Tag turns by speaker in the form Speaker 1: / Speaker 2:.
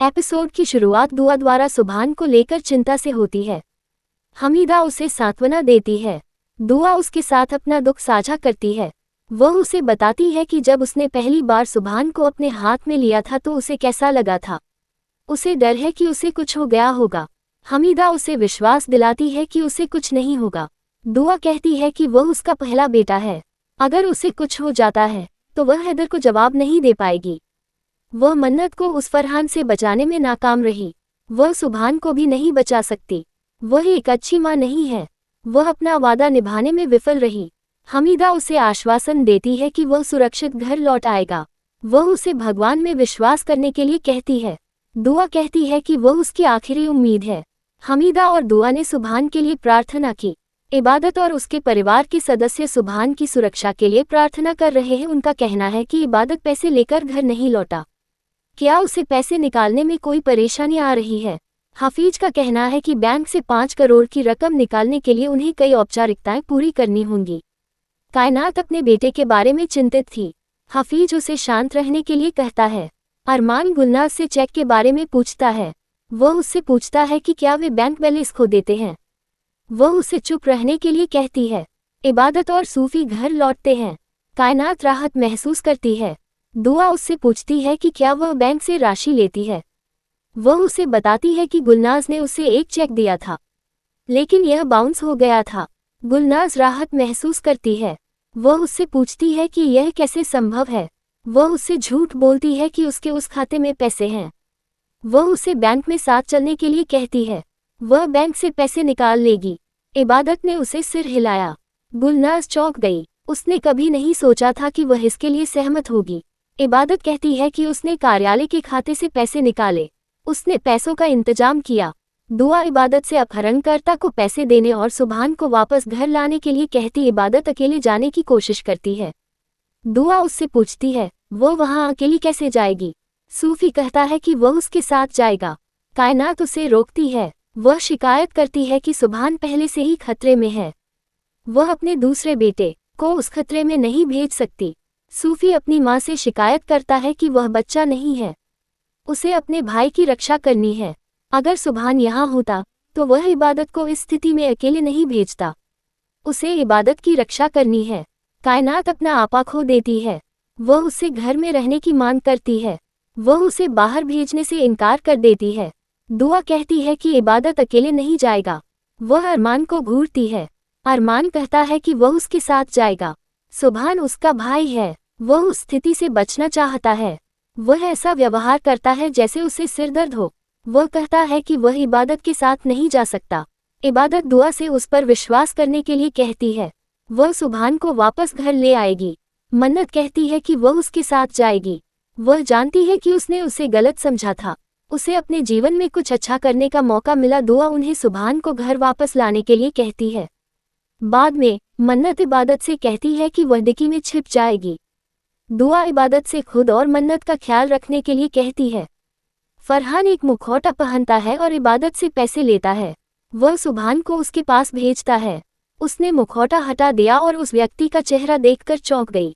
Speaker 1: Episode की शुरुआत दुआ द्वारा सुभान को लेकर चिंता से होती है। हमीदा उसे सांत्वना देती है। दुआ उसके साथ अपना दुख साझा करती है। वह उसे बताती है कि जब उसने पहली बार सुभान को अपने हाथ में लिया था तो उसे कैसा लगा था। उसे डर है कि उसे कुछ हो गया होगा। हमीदा उसे विश्वास दिलाती है कि उसे कुछ नहीं होगा। दुआ कहती है कि वह उसका पहला बेटा है। अगर उसे कुछ हो जाता है तो वह हैदर को जवाब नहीं दे पाएगी। वह मन्नत को उस फरहान से बचाने में नाकाम रही। वह सुभान को भी नहीं बचा सकती। वह एक अच्छी माँ नहीं है। वह अपना वादा निभाने में विफल रही। हमीदा उसे आश्वासन देती है कि वह सुरक्षित घर लौट आएगा। वह उसे भगवान में विश्वास करने के लिए कहती है। दुआ कहती है कि वह उसकी आखिरी उम्मीद है। हमीदा और दुआ ने सुभान के लिए प्रार्थना की। इबादत और उसके परिवार के सदस्य सुभान की सुरक्षा के लिए प्रार्थना कर रहे हैं। उनका कहना है कि इबादत पैसे लेकर घर नहीं लौटा। क्या उसे पैसे निकालने में कोई परेशानी आ रही है? हफीज का कहना है कि बैंक से 5 करोड़ की रकम निकालने के लिए उन्हें कई औपचारिकताएं पूरी करनी होंगी। कायनात अपने बेटे के बारे में चिंतित थी। हफीज उसे शांत रहने के लिए कहता है। अरमान गुलनाज से चेक के बारे में पूछता है। वह उससे पूछता है कि क्या वे बैंक बैलेंस खो देते हैं। वह उसे चुप रहने के लिए कहती है। इबादत और सूफी घर लौटते हैं। कायनात राहत महसूस करती है। दुआ उससे पूछती है कि क्या वह बैंक से राशि लेती है। वह उसे बताती है कि गुलनाज ने उसे एक चेक दिया था, लेकिन यह बाउंस हो गया था। गुलनाज राहत महसूस करती है। वह उससे पूछती है कि यह कैसे संभव है। वह उससे झूठ बोलती है कि उसके उस खाते में पैसे हैं। वह उसे बैंक में साथ चलने के लिए कहती है। वह बैंक से पैसे निकाल लेगी। इबादत ने उसे सिर हिलाया। गुलनाज चौंक गई। उसने कभी नहीं सोचा था कि वह इसके लिए सहमत होगी। इबादत कहती है कि उसने कार्यालय के खाते से पैसे निकाले। उसने पैसों का इंतजाम किया। दुआ इबादत से अपहरणकर्ता को पैसे देने और सुभान को वापस घर लाने के लिए कहती। इबादत अकेले जाने की कोशिश करती है। दुआ उससे पूछती है वो वहां अकेली कैसे जाएगी। सूफी कहता है कि वह उसके साथ जाएगा। कायनात उसे रोकती है। वह शिकायत करती है कि सुभान पहले से ही खतरे में है। वह अपने दूसरे बेटे को उस खतरे में नहीं भेज सकती। सूफी अपनी माँ से शिकायत करता है कि वह बच्चा नहीं है। उसे अपने भाई की रक्षा करनी है। अगर सुभान यहाँ होता तो वह इबादत को इस स्थिति में अकेले नहीं भेजता। उसे इबादत की रक्षा करनी है। कायनात अपना आपा खो देती है। वह उससे घर में रहने की मांग करती है। वह उसे बाहर भेजने से इनकार कर देती है। दुआ कहती है कि इबादत अकेले नहीं जाएगा। वह अरमान को घूरती है। अरमान कहता है कि वह उसके साथ जाएगा। सुभान उसका भाई है। वह उस स्थिति से बचना चाहता है। वह ऐसा व्यवहार करता है जैसे उसे सिरदर्द हो। वह कहता है कि वह इबादत के साथ नहीं जा सकता। इबादत दुआ से उस पर विश्वास करने के लिए कहती है। वह सुभान को वापस घर ले आएगी। मन्नत कहती है कि वह उसके साथ जाएगी। वह जानती है कि उसने उसे गलत समझा था। उसे अपने जीवन में कुछ अच्छा करने का मौका मिला। दुआ उन्हें सुभान को घर वापस लाने के लिए कहती है। बाद में मन्नत इबादत से कहती है कि वह डिक्की में छिप जाएगी। दुआ इबादत से खुद और मन्नत का ख्याल रखने के लिए कहती है। फरहान एक मुखौटा पहनता है और इबादत से पैसे लेता है। वह सुभान को उसके पास भेजता है। उसने मुखौटा हटा दिया और उस व्यक्ति का चेहरा देखकर चौंक गई।